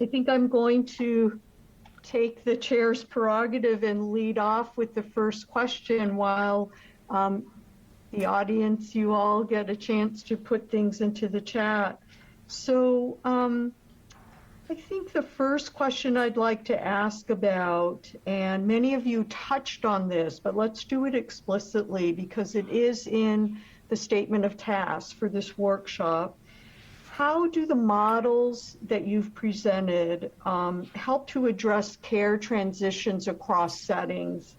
I think I'm going to take the chair's prerogative and lead off with the first question while the audience, you all get a chance to put things into the chat. So I think the first question I'd like to ask about, and many of you touched on this, but let's do it explicitly because it is in the statement of tasks for this workshop. How do the models that you've presented help to address care transitions across settings?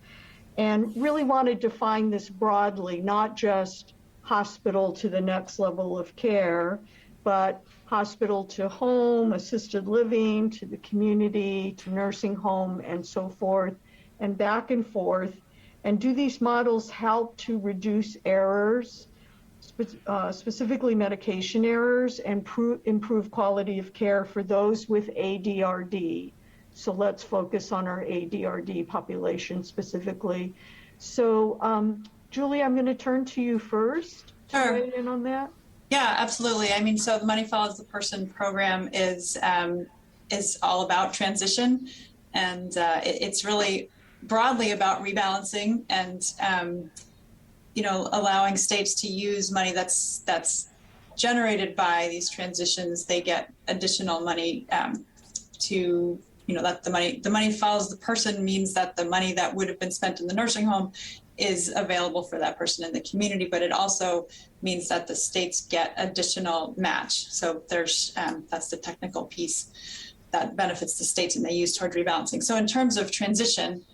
And really want to define this broadly, not just hospital to the next level of care, but hospital to home, assisted living, to the community, to nursing home, and so forth, and back and forth. And do these models help to reduce errors, specifically medication errors, and improve quality of care for those with ADRD? So let's focus on our ADRD population specifically. So Julie, I'm going to turn to you first to weigh in on that. Yeah, absolutely. I mean, so the Money Follows the Person program is all about transition, and it's really broadly about rebalancing and allowing states to use money that's generated by these transitions. They get additional money to that the money follows the person means that the money that would have been spent in the nursing home is available for that person in the community, but it also means that the states get additional match. So there's that's the technical piece that benefits the states and they use toward rebalancing. So in terms of transition,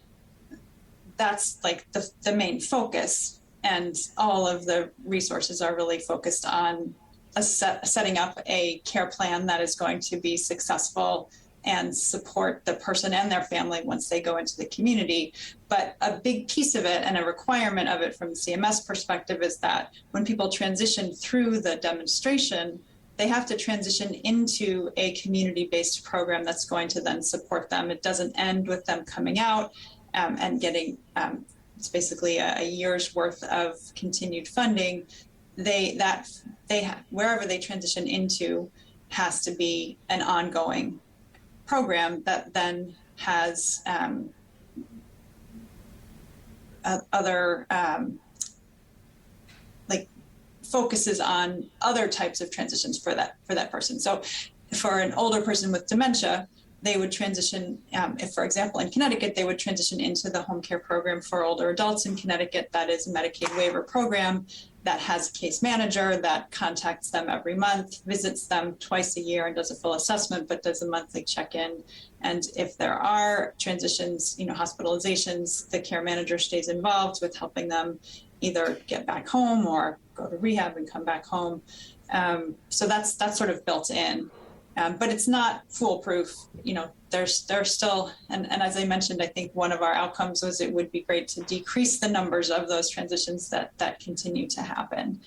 that's like the main focus, and all of the resources are really focused on setting up a care plan that is going to be successful and support the person and their family once they go into the community. But a big piece of it and a requirement of it from the CMS perspective is that when people transition through the demonstration, they have to transition into a community-based program that's going to then support them. It doesn't end with them coming out and getting, it's basically a year's worth of continued funding. Wherever they transition into has to be an ongoing program that then has other like focuses on other types of transitions for that person. So for an older person with dementia, they would transition, if, for example, in Connecticut, they would transition into the home care program for older adults in Connecticut. That is a Medicaid waiver program that has a case manager that contacts them every month, visits them twice a year and does a full assessment, but does a monthly check-in. And if there are transitions, hospitalizations, the care manager stays involved with helping them either get back home or go to rehab and come back home. So that's sort of built in. But it's not foolproof. There's still, and as I mentioned, I think one of our outcomes was it would be great to decrease the numbers of those transitions that continue to happen.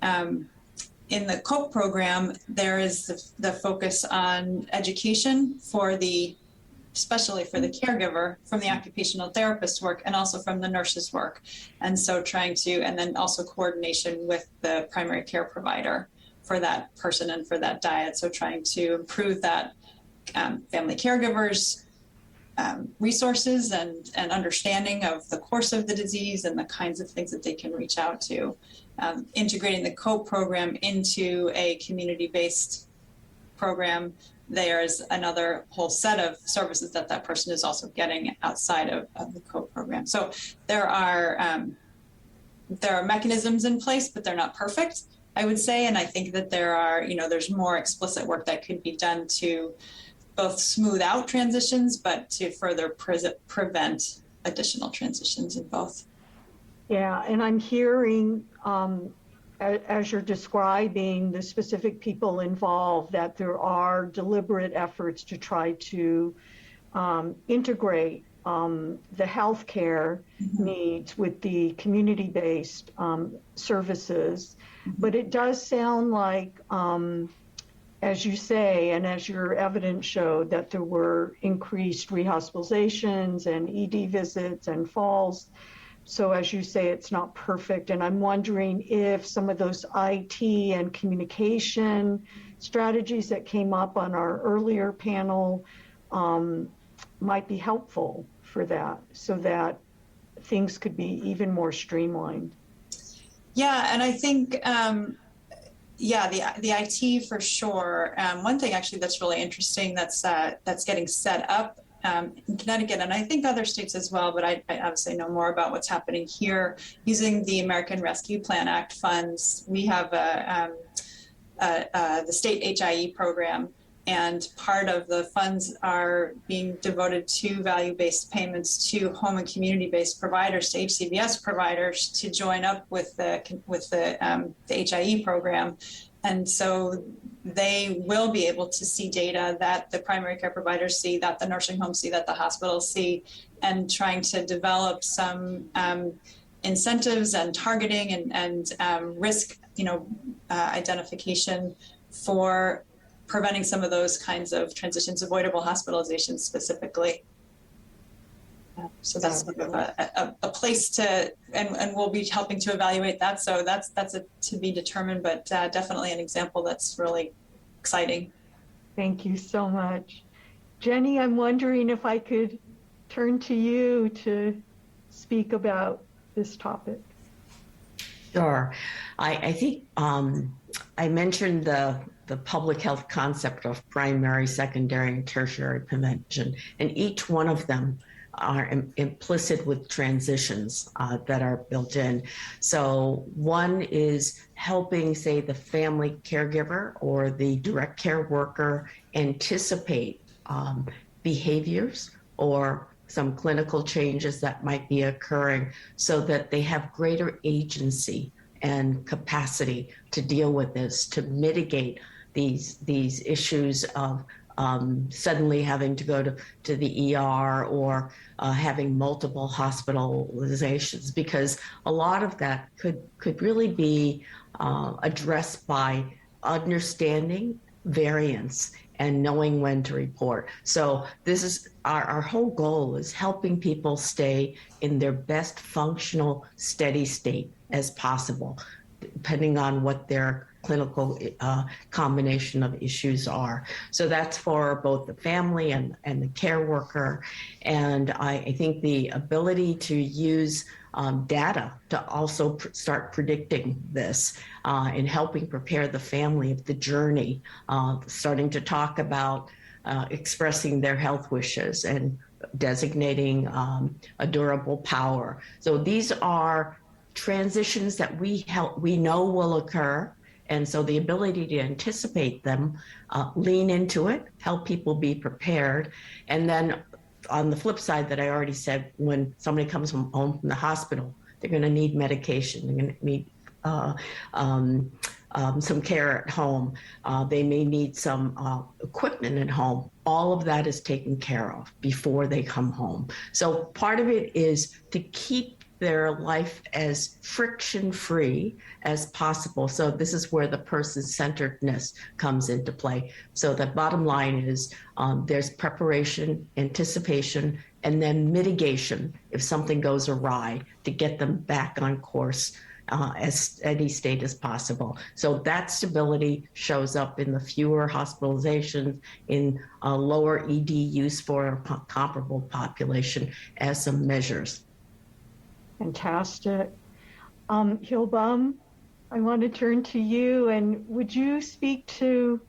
In the COPE program, there is the focus on education especially for the caregiver, from the occupational therapist work and also from the nurses work. And so and then also coordination with the primary care provider for that person and for that diet. So trying to improve that family caregivers resources and understanding of the course of the disease and the kinds of things that they can reach out to. Integrating the COPE program into a community-based program, there's another whole set of services that person is also getting outside of the COPE program. So there are mechanisms in place, but they're not perfect, I would say. And I think that there's more explicit work that could be done to both smooth out transitions, but to further prevent additional transitions in both. Yeah, and I'm hearing, as you're describing the specific people involved, that there are deliberate efforts to try to integrate the healthcare needs with the community-based services. But it does sound like, as you say, and as your evidence showed, that there were increased rehospitalizations and ED visits and falls. So as you say, it's not perfect. And I'm wondering if some of those IT and communication strategies that came up on our earlier panel might be helpful for that, so that things could be even more streamlined. Yeah, and I think, yeah, the IT for sure. One thing actually that's really interesting that's getting set up in Connecticut, and I think other states as well, but I obviously know more about what's happening here. Using the American Rescue Plan Act funds, we have the state HIE program, and part of the funds are being devoted to value-based payments to home and community-based providers, to HCBS providers, to join up with the HIE program. And so they will be able to see data that the primary care providers see, that the nursing homes see, that the hospitals see, and trying to develop some incentives and targeting and risk, identification for preventing some of those kinds of transitions, avoidable hospitalizations specifically. So that's sort of a place to, and we'll be helping to evaluate that. So that's to be determined, but definitely an example that's really exciting. Thank you so much. Jennie, I'm wondering if I could turn to you to speak about this topic. Sure. I think I mentioned the public health concept of primary, secondary, and tertiary prevention, and each one of them are implicit with transitions that are built in. So one is helping, say, the family caregiver or the direct care worker anticipate behaviors or some clinical changes that might be occurring so that they have greater agency and capacity to deal with this, to mitigate these issues of suddenly having to go to the ER or having multiple hospitalizations, because a lot of that could really be addressed by understanding variance and knowing when to report. So this is our whole goal, is helping people stay in their best functional steady state as possible, depending on what their clinical combination of issues are. So that's for both the family and the care worker. And I think the ability to use data to also start predicting this and helping prepare the family of the journey, starting to talk about expressing their health wishes and designating a durable power. So these are transitions that we know will occur. And so the ability to anticipate them, lean into it, help people be prepared. And then on the flip side that I already said, when somebody comes home from the hospital, they're going to need medication. They're going to need some care at home. They may need some equipment at home. All of that is taken care of before they come home. So part of it is to keep their life as friction-free as possible. So this is where the person-centeredness comes into play. So the bottom line is there's preparation, anticipation, and then mitigation if something goes awry, to get them back on course as steady state as possible. So that stability shows up in the fewer hospitalizations, in lower ED use for a comparable population as some measures. Fantastic. Hyobum, I want to turn to you, and would you speak to,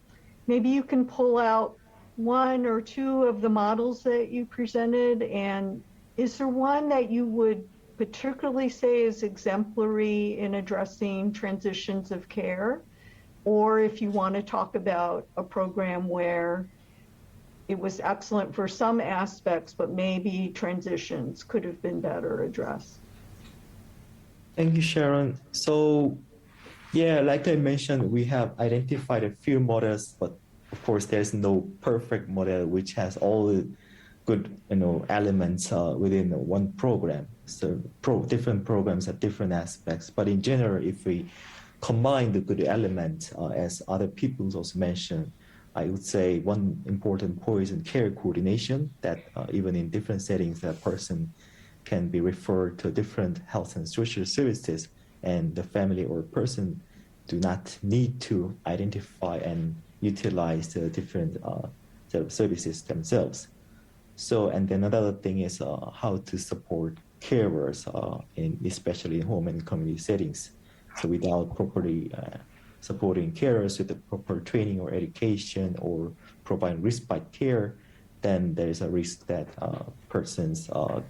maybe you can pull out one or two of the models that you presented, and is there one that you would particularly say is exemplary in addressing transitions of care? Or if you want to talk about a program where it was excellent for some aspects, but maybe transitions could have been better addressed. Thank you, Sharon. So, yeah, like I mentioned, we have identified a few models, but of course, there's no perfect model which has all the good, elements within one program. So, different programs have different aspects. But in general, if we combine the good elements, as other people also mentioned, I would say one important point is care coordination. That even in different settings, that person can be referred to different health and social services, and the family or person do not need to identify and utilize the different services themselves. So, and then another thing is how to support carers, especially in home and community settings. So without properly supporting carers with the proper training or education or providing respite care, then there is a risk that persons are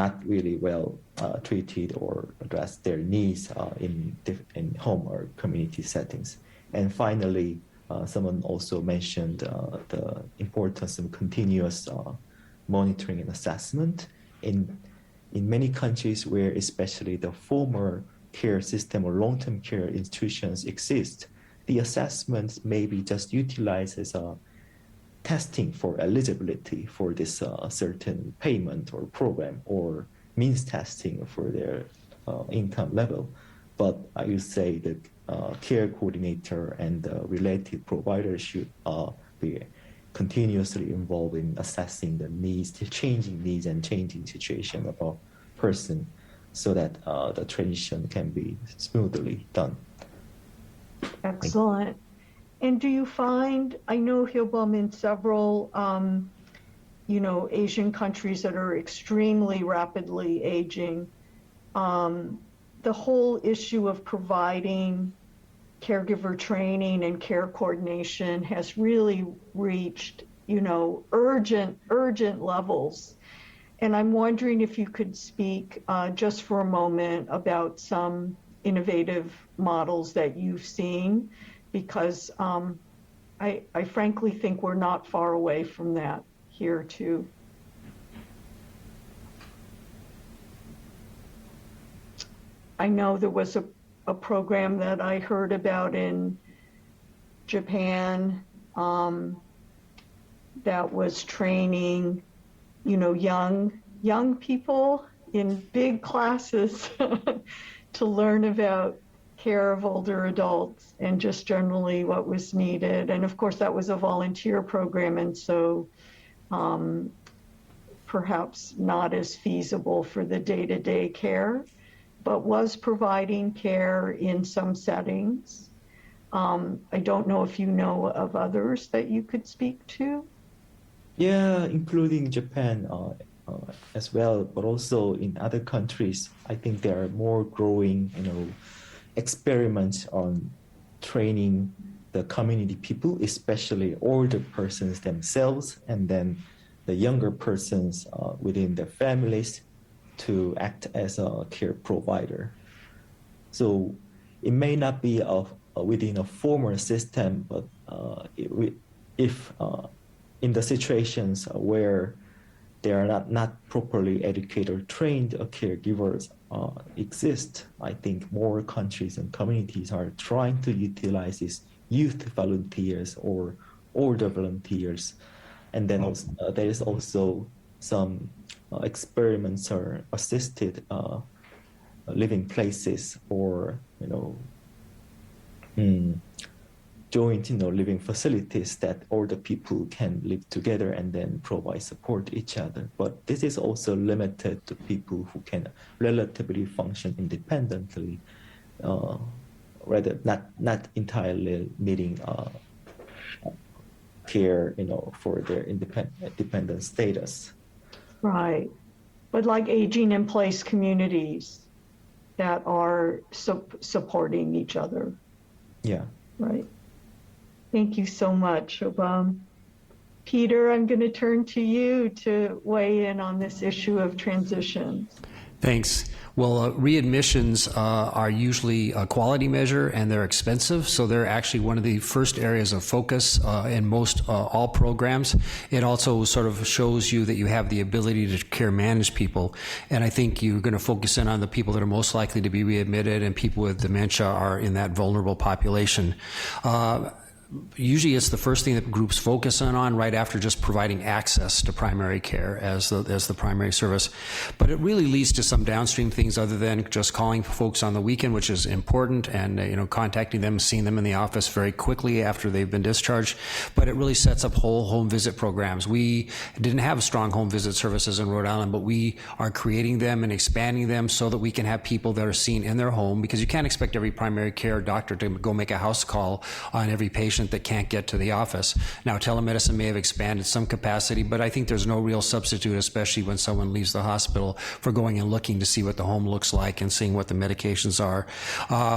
not really well treated or address their needs in home or community settings. And finally, someone also mentioned the importance of continuous monitoring and assessment. In many countries where especially the former care system or long-term care institutions exist, the assessments may be just utilized as a testing for eligibility for this certain payment or program, or means testing for their income level. But I would say that care coordinator and the related provider should be continuously involved in assessing the needs, the changing needs and changing situation of a person, so that the transition can be smoothly done. Excellent. And do you find, I know Hyobum in several, Asian countries that are extremely rapidly aging, the whole issue of providing caregiver training and care coordination has really reached, urgent levels. And I'm wondering if you could speak just for a moment about some innovative models that you've seen, because I frankly think we're not far away from that here too. I know there was a program that I heard about in Japan that was training, young people in big classes to learn about care of older adults and just generally what was needed. And of course, that was a volunteer program, and so perhaps not as feasible for the day-to-day care, but was providing care in some settings. I don't know if you know of others that you could speak to. Yeah, including Japan as well, but also in other countries. I think there are more growing, experiments on training the community people, especially older persons themselves, and then the younger persons within their families to act as a care provider. So it may not be within a formal system, but if in the situations where they are not properly educated or trained caregivers exist, I think more countries and communities are trying to utilize these youth volunteers or older volunteers. And then also, there is also some experiments or assisted living places or joint living facilities that older people can live together and then provide support to each other. But this is also limited to people who can relatively function independently, rather not entirely needing care for their independent status. Right. But like aging in place communities that are supporting each other. Yeah. Right. Thank you so much, Hyobum. Peter, I'm going to turn to you to weigh in on this issue of transitions. Thanks. Well, readmissions are usually a quality measure, and they're expensive, so they're actually one of the first areas of focus in most all programs. It also sort of shows you that you have the ability to care manage people, and I think you're going to focus in on the people that are most likely to be readmitted, and people with dementia are in that vulnerable population. usually it's the first thing that groups focus on right after just providing access to primary care as the primary service. But it really leads to some downstream things other than just calling folks on the weekend, which is important, and contacting them, seeing them in the office very quickly after they've been discharged. But it really sets up whole home visit programs. We didn't have strong home visit services in Rhode Island, but we are creating them and expanding them so that we can have people that are seen in their home, because you can't expect every primary care doctor to go make a house call on every patient that can't get to the office. Now, telemedicine may have expanded some capacity, but I think there's no real substitute, especially when someone leaves the hospital, for going and looking to see what the home looks like and seeing what the medications are.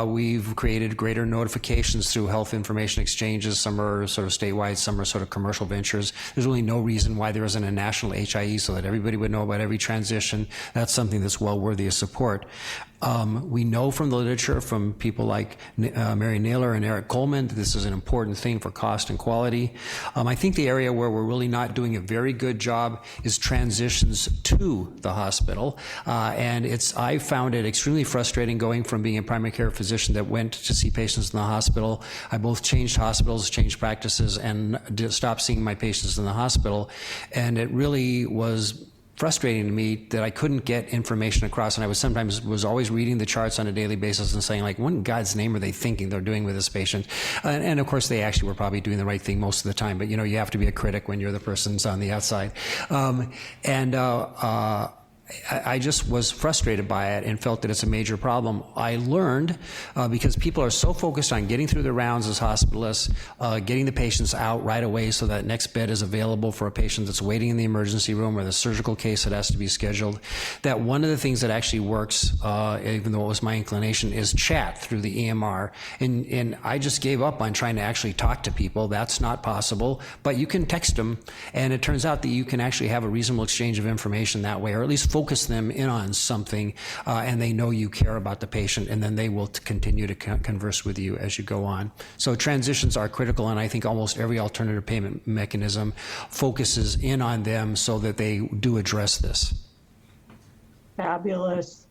We've created greater notifications through health information exchanges. Some are sort of statewide, some are sort of commercial ventures. There's really no reason why there isn't a national HIE so that everybody would know about every transition. That's something that's well worthy of support. We know from the literature from people like Mary Naylor and Eric Coleman that this is an important thing for cost and quality. I think the area where we're really not doing a very good job is transitions to the hospital. And I found it extremely frustrating going from being a primary care physician that went to see patients in the hospital. I both changed hospitals, changed practices, and stopped seeing my patients in the hospital. And it really was frustrating to me that I couldn't get information across, and I was always reading the charts on a daily basis and saying, like, what in God's name are they thinking they're doing with this patient? And of course, they actually were probably doing the right thing most of the time, but you have to be a critic when you're the person's on the outside. I just was frustrated by it and felt that it's a major problem. I learned, because people are so focused on getting through the rounds as hospitalists, getting the patients out right away so that next bed is available for a patient that's waiting in the emergency room or the surgical case that has to be scheduled, that one of the things that actually works, even though it was my inclination, is chat through the EMR. And I just gave up on trying to actually talk to people. That's not possible, but you can text them, and it turns out that you can actually have a reasonable exchange of information that way, or at least focus them in on something, and they know you care about the patient, and then they will continue to converse with you as you go on. So transitions are critical, and I think almost every alternative payment mechanism focuses in on them so that they do address this. Fabulous.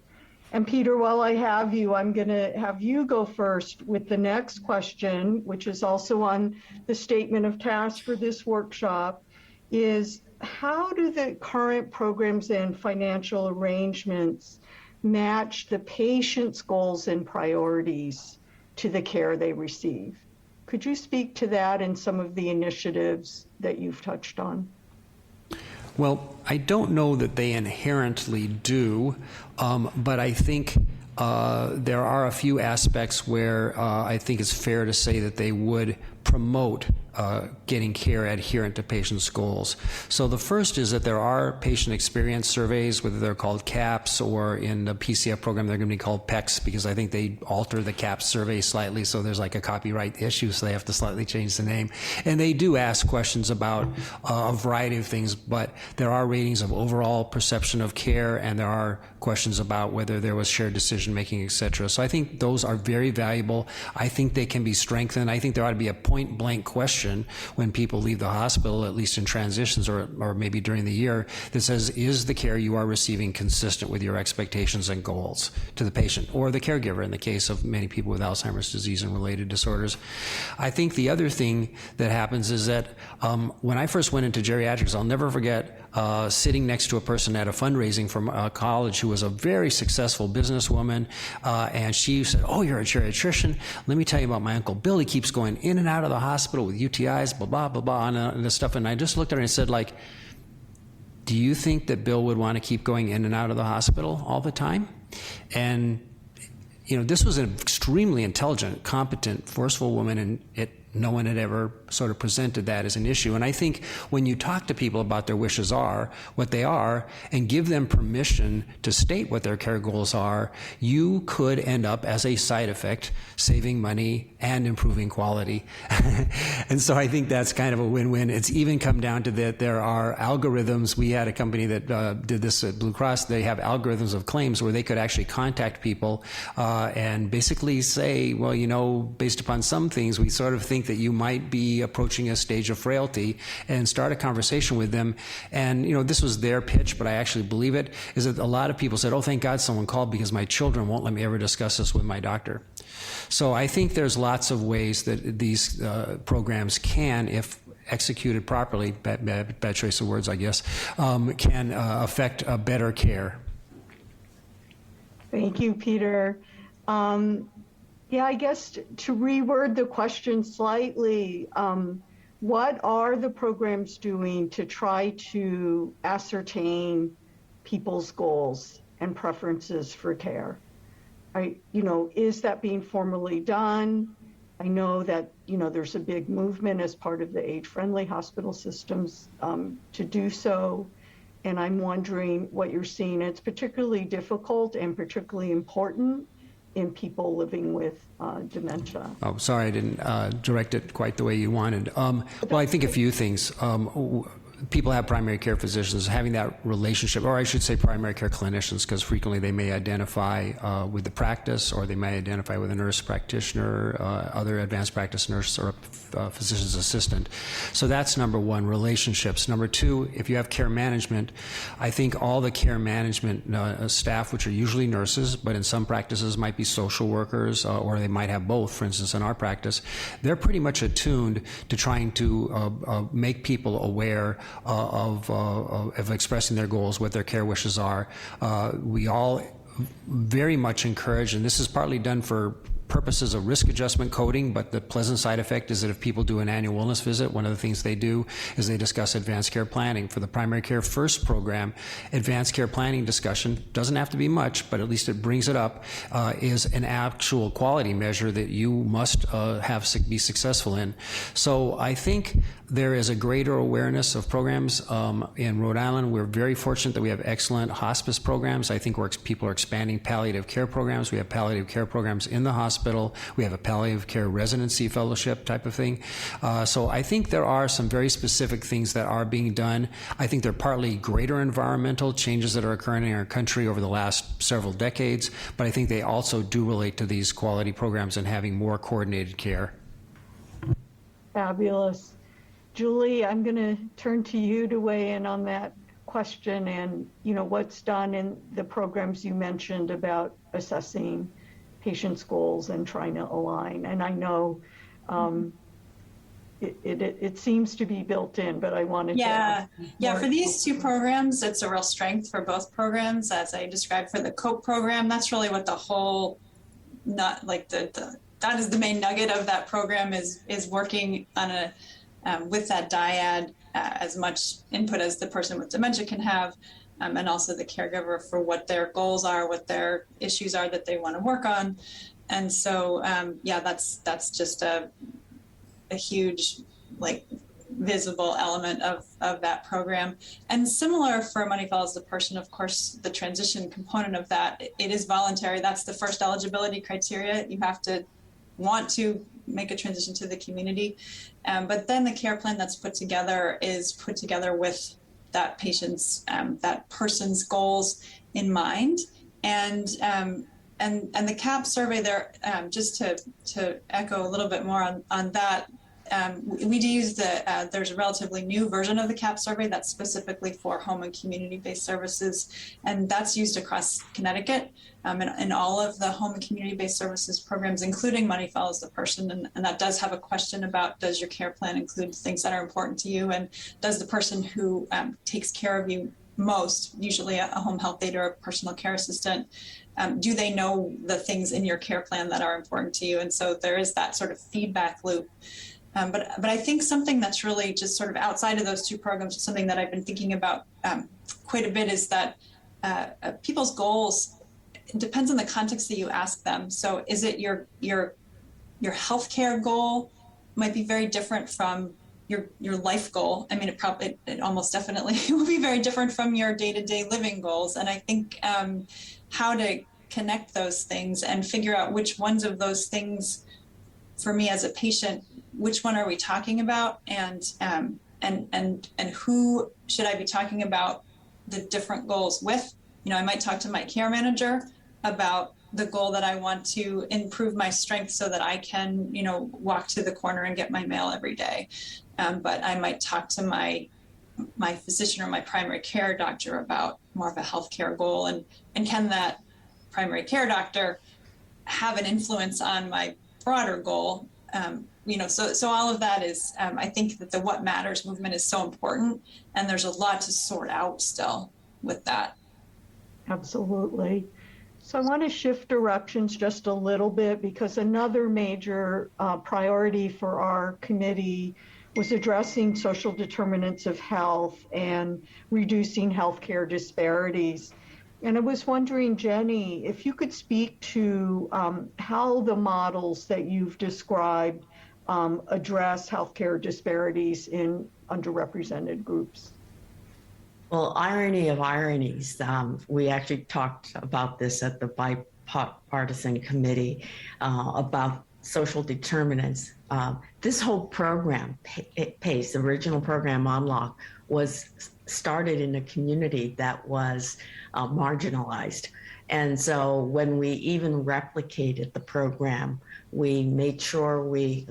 And Peter, while I have you, I'm going to have you go first with the next question, which is also on the statement of tasks for this workshop, is how do the current programs and financial arrangements match the patient's goals and priorities to the care they receive? Could you speak to that and some of the initiatives that you've touched on? Well, I don't know that they inherently do, but I think there are a few aspects where I think it's fair to say that they would promote getting care adherent to patients' goals. So the first is that there are patient experience surveys, whether they're called CAPS or in the PCF program they're going to be called PECs, because I think they alter the CAPS survey slightly, so there's like a copyright issue, so they have to slightly change the name. And they do ask questions about a variety of things, but there are ratings of overall perception of care, and there are questions about whether there was shared decision making, et cetera. So I think those are very valuable. I think they can be strengthened. I think there ought to be a point blank question when people leave the hospital, at least in transitions or maybe during the year, that says, is the care you are receiving consistent with your expectations and goals to the patient or the caregiver in the case of many people with Alzheimer's disease and related disorders? I think the other thing that happens is that when I first went into geriatrics, I'll never forget sitting next to a person at a fundraising from college who was a very successful businesswoman, and she said, oh, you're a geriatrician? Let me tell you about my Uncle Bill. He keeps going in and out of the hospital with UTIs, blah, blah, blah, blah, and this stuff. And I just looked at her and said, like, do you think that Bill would want to keep going in and out of the hospital all the time? And, this was an extremely intelligent, competent, forceful woman, and no one had ever sort of presented that as an issue. And I think when you talk to people about their wishes are, what they are, and give them permission to state what their care goals are, you could end up, as a side effect, saving money and improving quality. And so I think that's kind of a win-win. It's even come down to that there are algorithms. We had a company that did this at Blue Cross. They have algorithms of claims where they could actually contact people and basically say, well, based upon some things, we sort of think that you might be approaching a stage of frailty, and start a conversation with them. And, this was their pitch, but I actually believe it, is that a lot of people said, oh, thank God someone called, because my children won't let me ever discuss this with my doctor. So I think there's lots of ways that these programs can, if executed properly, bad choice of words, I guess, can affect better care. Thank you, Peter. Yeah, I guess to reword the question slightly, what are the programs doing to try to ascertain people's goals and preferences for care? Is that being formally done? I know that, there's a big movement as part of the age-friendly hospital systems to do so. And I'm wondering what you're seeing. It's particularly difficult and particularly important in people living with dementia. Oh, sorry, I didn't direct it quite the way you wanted. Well, I think a few things. People have primary care physicians, having that relationship, or I should say primary care clinicians, because frequently they may identify with the practice, or they may identify with a nurse practitioner, other advanced practice nurse, or a physician's assistant. So that's number one, relationships. Number two, if you have care management, I think all the care management staff, which are usually nurses, but in some practices might be social workers, or they might have both. For instance, in our practice, they're pretty much attuned to trying to make people aware of expressing their goals, what their care wishes are. We all very much encourage, and this is partly done for purposes of risk adjustment coding, but the pleasant side effect is that if people do an annual wellness visit, one of the things they do is they discuss advanced care planning. For the Primary Care First program, advanced care planning discussion doesn't have to be much, but at least it brings it up, is an actual quality measure that you must be successful in. So I think there is a greater awareness of programs in Rhode Island. We're very fortunate that we have excellent hospice programs. I think people are expanding palliative care programs. We have palliative care programs in the hospital. We have a palliative care residency fellowship type of thing. So I think there are some very specific things that are being done. I think they're partly greater environmental changes that are occurring in our country over the last several decades, but I think they also do relate to these quality programs and having more coordinated care. Fabulous. Julie, I'm going to turn to you to weigh in on that question and, what's done in the programs you mentioned about assessing patients' goals and trying to align. And I know it seems to be built in, but I wanted to ask more. For these two programs, it's a real strength for both programs. As I described for the COPE program, that's really what the whole, that is the main nugget of that program is working on with that dyad, as much input as the person with dementia can have, and also the caregiver for what their goals are, what their issues are that they want to work on. And so, that's just a huge, visible element of that program. And similar for Money Follows the Person, of course, the transition component of that, it is voluntary. That's the first eligibility criteria. You have to want to make a transition to the community. But then the care plan that's put together is put together with that patient's, that person's goals in mind. And the CAP survey there, just to echo a little bit more on that, we do use there's a relatively new version of the CAP survey that's specifically for home and community-based services, and that's used across Connecticut in all of the home and community-based services programs, including Money Follows the Person, and that does have a question about, does your care plan include things that are important to you, and does the person who takes care of you most, usually a home health aide or a personal care assistant, do they know the things in your care plan that are important to you? And so there is that sort of feedback loop. But I think something that's really just sort of outside of those two programs, something that I've been thinking about quite a bit, is that people's goals, it depends on the context that you ask them. So is it your healthcare goal might be very different from your life goal. I mean, it almost definitely will be very different from your day-to-day living goals. And I think how to connect those things and figure out which ones of those things, for me as a patient, which one are we talking about, and who should I be talking about the different goals with? I might talk to my care manager about the goal that I want to improve my strength so that I can, walk to the corner and get my mail every day. But I might talk to my physician or my primary care doctor about more of a healthcare goal, and can that primary care doctor have an influence on my broader goal. So all of that is, I think that the What Matters movement is so important, and there's a lot to sort out still with that. Absolutely. So I want to shift directions just a little bit, because another major priority for our committee was addressing social determinants of health and reducing healthcare disparities. And I was wondering, Jennie, if you could speak to how the models that you've described address healthcare disparities in underrepresented groups. Well, irony of ironies, we actually talked about this at the bipartisan committee about social determinants. This whole program, PACE, the original program Unlock, was started in a community that was marginalized. And so when we even replicated the program, we made sure we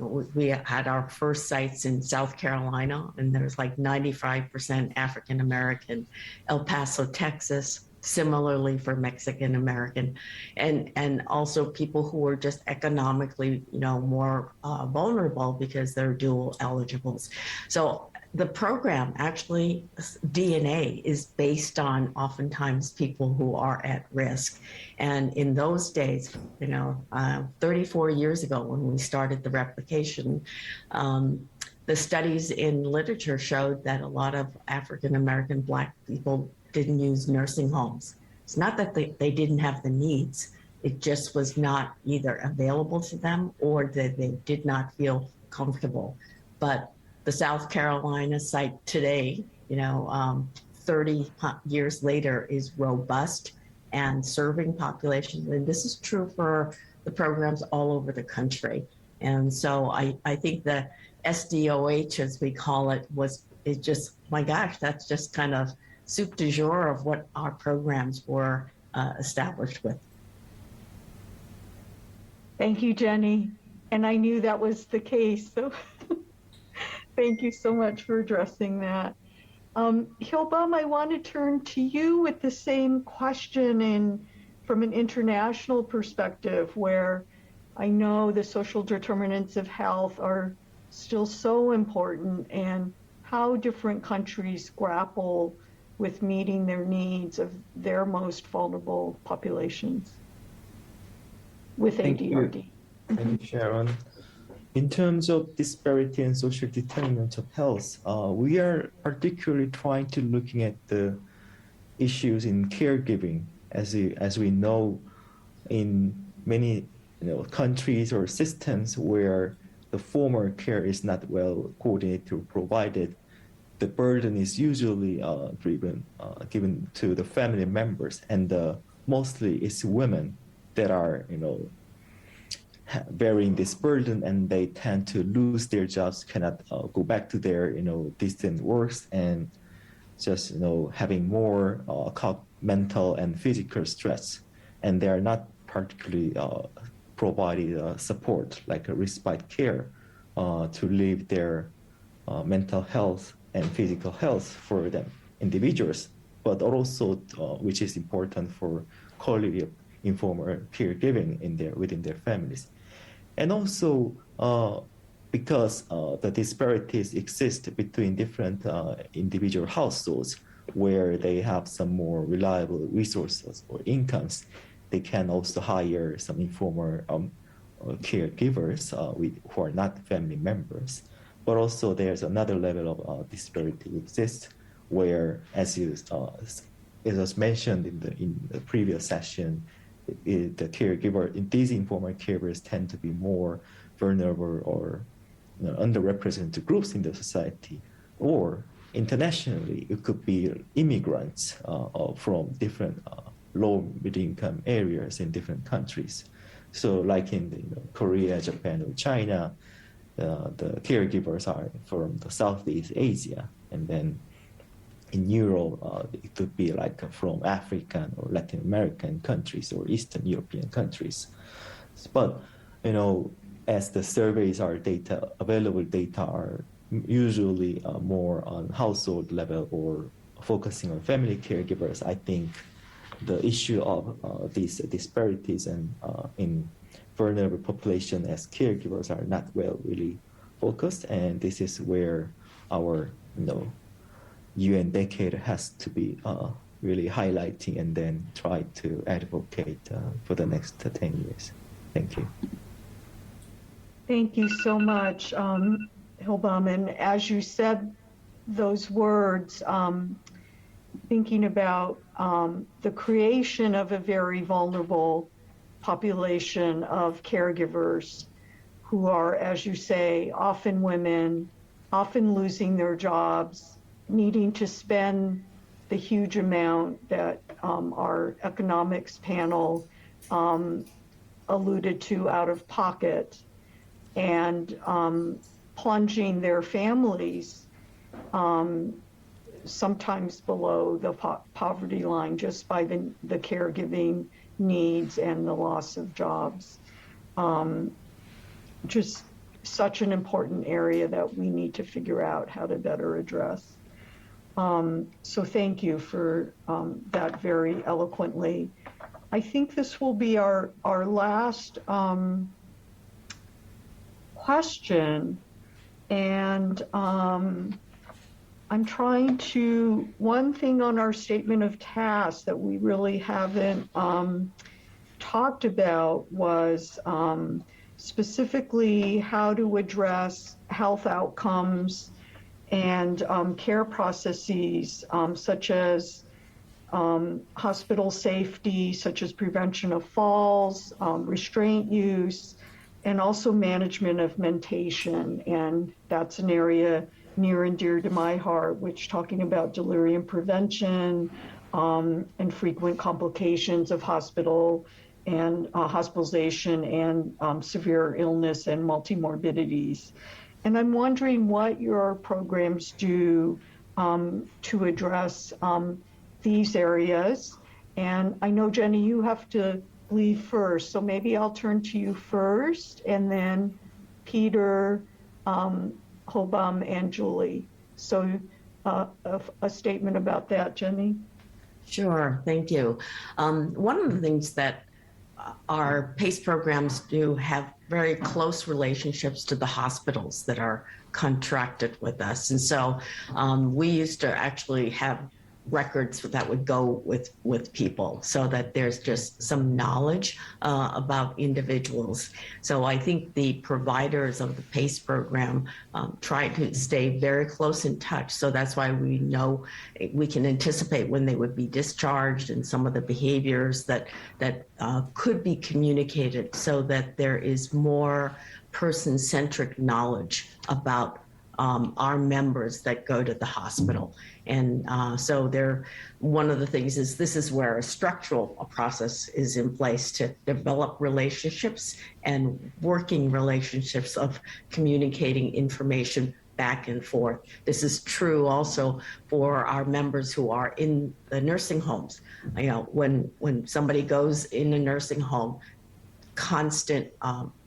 had our first sites in South Carolina, and there's like 95% African American, El Paso, Texas, similarly for Mexican American, and also people who were just economically, more vulnerable because they're dual eligibles. So the program actually, DNA is based on oftentimes people who are at risk. And in those days, 34 years ago when we started the replication, the studies in literature showed that a lot of African American Black people didn't use nursing homes. It's not that they didn't have the needs. It just was not either available to them or that they did not feel comfortable. But the South Carolina site today, 30 years later, is robust and serving populations. And this is true for the programs all over the country. And so I think the SDOH, as we call it, is just, my gosh, that's just kind of soup du jour of what our programs were established with. Thank you, Jennie. And I knew that was the case. So thank you so much for addressing that. Hyobum, I want to turn to you with the same question from an international perspective, where I know the social determinants of health are still so important, and how different countries grapple with meeting their needs of their most vulnerable populations with ADRD. Thank you, Sharon. In terms of disparity and social determinants of health, we are particularly trying to looking at the issues in caregiving, as we know, in many countries or systems where the former care is not well coordinated or provided, the burden is usually given to the family members, and mostly it's women that are bearing this burden, and they tend to lose their jobs, cannot go back to their distant works, and just having more mental and physical stress, and they are not particularly provided support like a respite care to live their mental health and physical health for them individuals, but also which is important for quality of informal caregiving within their families. And also because the disparities exist between different individual households where they have some more reliable resources or incomes, they can also hire some informal caregivers who are not family members. But also there's another level of disparity exists where, as it was mentioned in the previous session, the caregiver, these informal caregivers tend to be more vulnerable or underrepresented groups in the society. Or internationally, it could be immigrants from different low middle-income areas in different countries. So like in Korea, Japan, or China, the caregivers are from the Southeast Asia, and then in Europe, it could be like from African or Latin American countries or Eastern European countries. But as the surveys are available data are usually more on household level or focusing on family caregivers, I think the issue of these disparities and in vulnerable population as caregivers are not well really focused, and this is where our UN decade has to be really highlighting and then try to advocate for the next 10 years. Thank you. Thank you so much, Hyobum. And as you said those words, thinking about the creation of a very vulnerable population of caregivers who are, as you say, often women, often losing their jobs, needing to spend the huge amount that our economics panel alluded to out of pocket, and plunging their families sometimes below the poverty line just by the caregiving needs and the loss of jobs. Just such an important area that we need to figure out how to better address. So thank you for that very eloquently. I think this will be our last question, and I'm trying to, one thing on our statement of tasks that we really haven't talked about was specifically how to address health outcomes and care processes such as hospital safety, such as prevention of falls, restraint use, and also management of mentation. And that's an area near and dear to my heart, which talking about delirium prevention and frequent complications of hospital and hospitalization and severe illness and multimorbidities. And I'm wondering what your programs do to address these areas. And I know, Jennie, you have to leave first, so maybe I'll turn to you first, and then Peter, Hyobum, and Julie. So a statement about that, Jennie? Sure, thank you. One of the things that our PACE programs do have very close relationships to the hospitals that are contracted with us. And so we used to actually have records that would go with people so that there's just some knowledge about individuals. So I think the providers of the PACE program try to stay very close in touch. So that's why we know we can anticipate when they would be discharged and some of the behaviors that could be communicated, so that there is more person-centric knowledge about our members that go to the hospital. And so one of the things is this is where a structural process is in place to develop relationships and working relationships of communicating information back and forth. This is true also for our members who are in the nursing homes. You know, when somebody goes in a nursing home, constant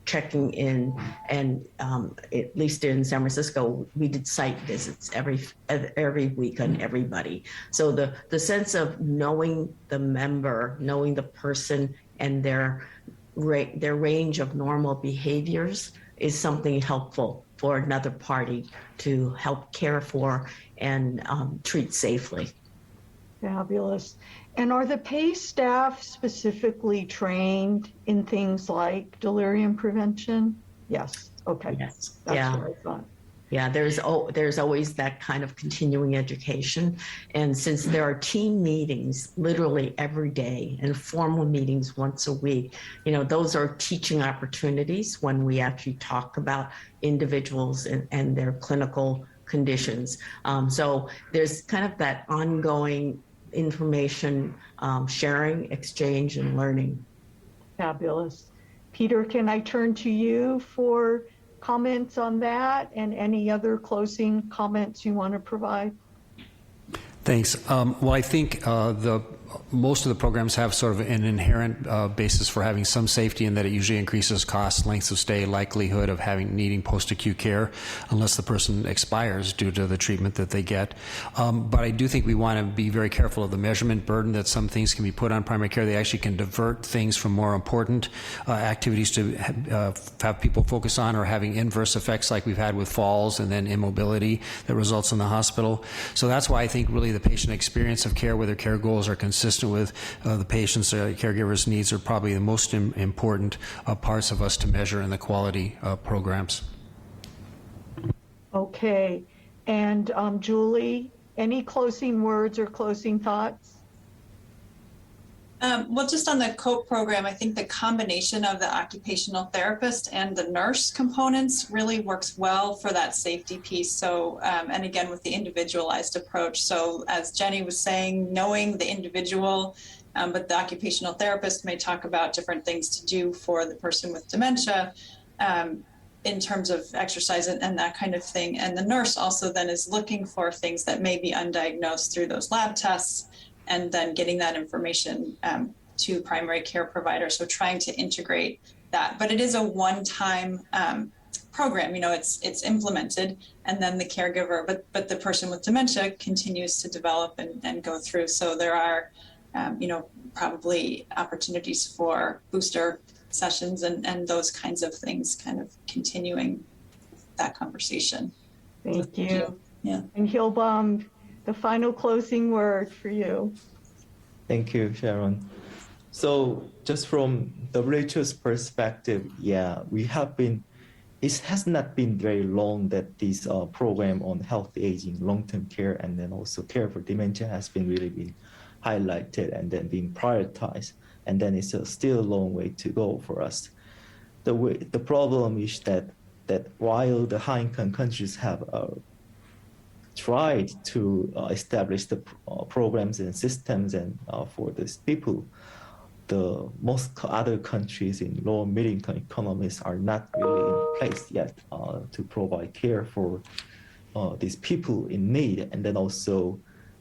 checking in, and at least in San Francisco, we did site visits every week on everybody. So the sense of knowing the member, knowing the person and their range of normal behaviors is something helpful for another party to help care for and treat safely. Fabulous. And are the PACE staff specifically trained in things like delirium prevention? Yes. Okay. Yes. That's what I thought. Yeah, there's always that kind of continuing education. And since there are team meetings literally every day and formal meetings once a week, you know, those are teaching opportunities when we actually talk about individuals and their clinical conditions. So there's kind of that ongoing information sharing, exchange, and learning. Fabulous. Peter, can I turn to you for comments on that and any other closing comments you want to provide? Thanks. Well, I think the most of the programs have sort of an inherent basis for having some safety in that it usually increases costs, lengths of stay, likelihood of needing post-acute care, unless the person expires due to the treatment that they get. But I do think we want to be very careful of the measurement burden that some things can be put on primary care. They actually can divert things from more important activities to have people focus on, or having inverse effects like we've had with falls and then immobility that results in the hospital. So that's why I think really the patient experience of care, whether care goals are consistent with the patient's caregiver's needs, are probably the most important parts of us to measure in the quality programs. Okay. And Julie, any closing words or closing thoughts? Well, just on the COPE program, I think the combination of the occupational therapist and the nurse components really works well for that safety piece. So, and again, with the individualized approach. So as Jennie was saying, knowing the individual, but the occupational therapist may talk about different things to do for the person with dementia in terms of exercise and that kind of thing. And the nurse also then is looking for things that may be undiagnosed through those lab tests, and then getting that information to primary care providers. So trying to integrate that, but it is a one-time program. You know, it's implemented, and then the caregiver, but the person with dementia continues to develop and go through. So there are, you know, probably opportunities for booster sessions and those kinds of things, kind of continuing that conversation. Thank you. Yeah. And Hyobum, the final closing word for you. Thank you, Sharon. So just from WHO's perspective, yeah, it has not been very long that this program on healthy aging, long-term care, and then also care for dementia has been really been highlighted and then being prioritized. And then it's still a long way to go for us. The problem is that while the high-income countries have tried to establish the programs and systems and for these people, the most other countries in lower middle income economies are not really in place yet to provide care for these people in need, and then also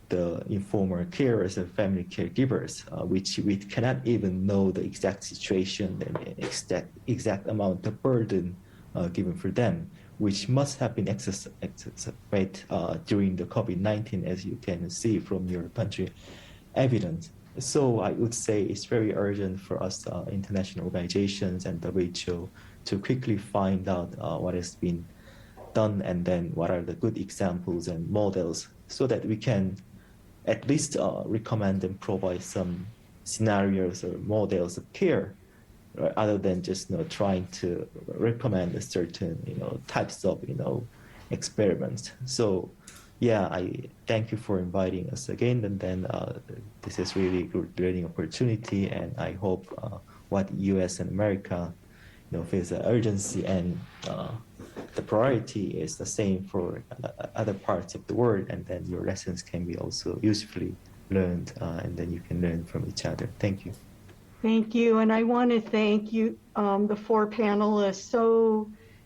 the informal carers and family caregivers, which we cannot even know the exact situation and exact amount of burden given for them, which must have been exacerbated during the COVID-19, as you can see from your country evidence. So I would say it's very urgent for us, international organizations and WHO, to quickly find out what has been done, and then what are the good examples and models, so that we can at least recommend and provide some scenarios or models of care, other than just trying to recommend a certain types of experiments. So yeah, I thank you for inviting us again, and then this is really good learning opportunity, and I hope what US and America feels the urgency and the priority is the same for other parts of the world, and then your lessons can be also usefully learned, and then you can learn from each other. Thank you. Thank you, and I want to thank you, the four panelists,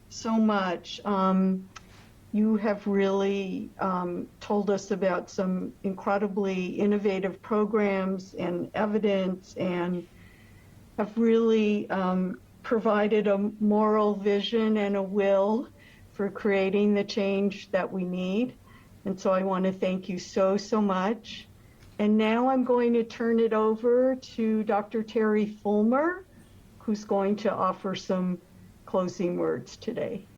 so much. You have really told us about some incredibly innovative programs and evidence, and have really provided a moral vision and a will for creating the change that we need. And so I want to thank you so much. And now I'm going to turn it over to Dr. Terry Fulmer, who's going to offer some closing words today.